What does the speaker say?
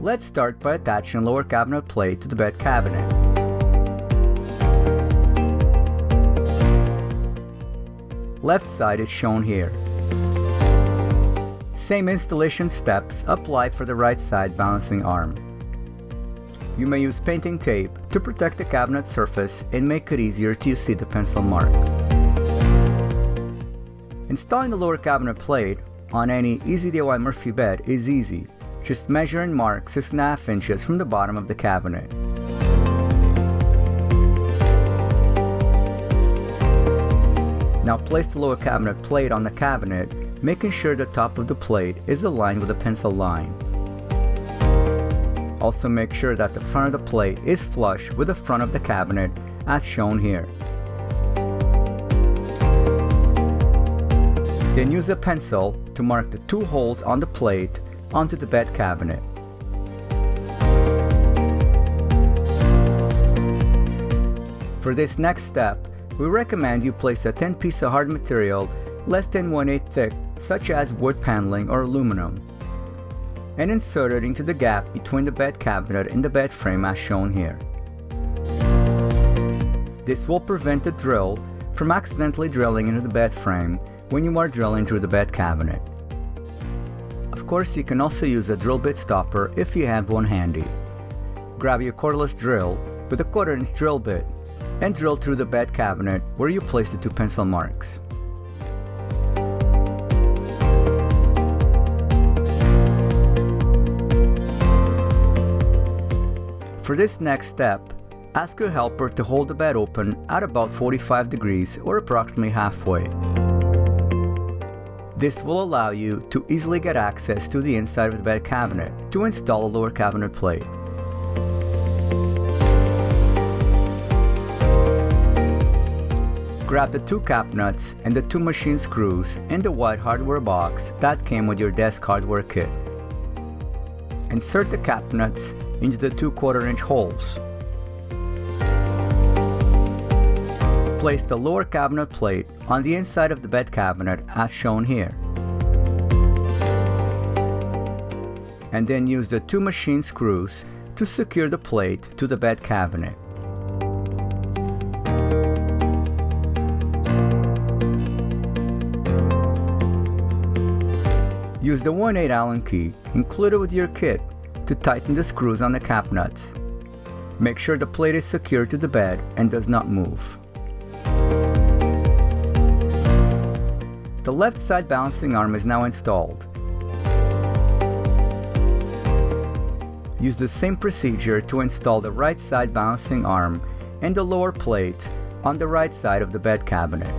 Let's start by attaching the lower cabinet plate to the bed cabinet. Left side is shown here. Same installation steps apply for the right side balancing arm. You may use painting tape to protect the cabinet surface and make it easier to see the pencil mark. Installing the lower cabinet plate on any Easy DIY Murphy bed is easy. Just measure and mark 6.5 inches from the bottom of the cabinet. Now place the lower cabinet plate on the cabinet, making sure the top of the plate is aligned with the pencil line. Also make sure that the front of the plate is flush with the front of the cabinet as shown here. Then use a pencil to mark the 2 holes on the plate onto the bed cabinet. For this next step, we recommend you place a thin piece of hard material less than 1/8 thick, such as wood paneling or aluminum, and insert it into the gap between the bed cabinet and the bed frame as shown here. This will prevent the drill from accidentally drilling into the bed frame when you are drilling through the bed cabinet. Of course, you can also use a drill bit stopper if you have one handy. Grab your cordless drill with a 1/4 inch drill bit and drill through the bed cabinet where you place the 2 pencil marks. For this next step, ask your helper to hold the bed open at about 45 degrees or approximately halfway. This will allow you to easily get access to the inside of the bed cabinet to install a lower cabinet plate. Grab the 2 cap nuts and the 2 machine screws in the white hardware box that came with your desk hardware kit. Insert the cap nuts into the 2 1/4 inch holes. Place the lower cabinet plate on the inside of the bed cabinet as shown here. And then use the 2 machine screws to secure the plate to the bed cabinet. Use the 1/8 Allen key included with your kit to tighten the screws on the cap nuts. Make sure the plate is secured to the bed and does not move. The left side balancing arm is now installed. Use the same procedure to install the right side balancing arm and the lower plate on the right side of the bed cabinet.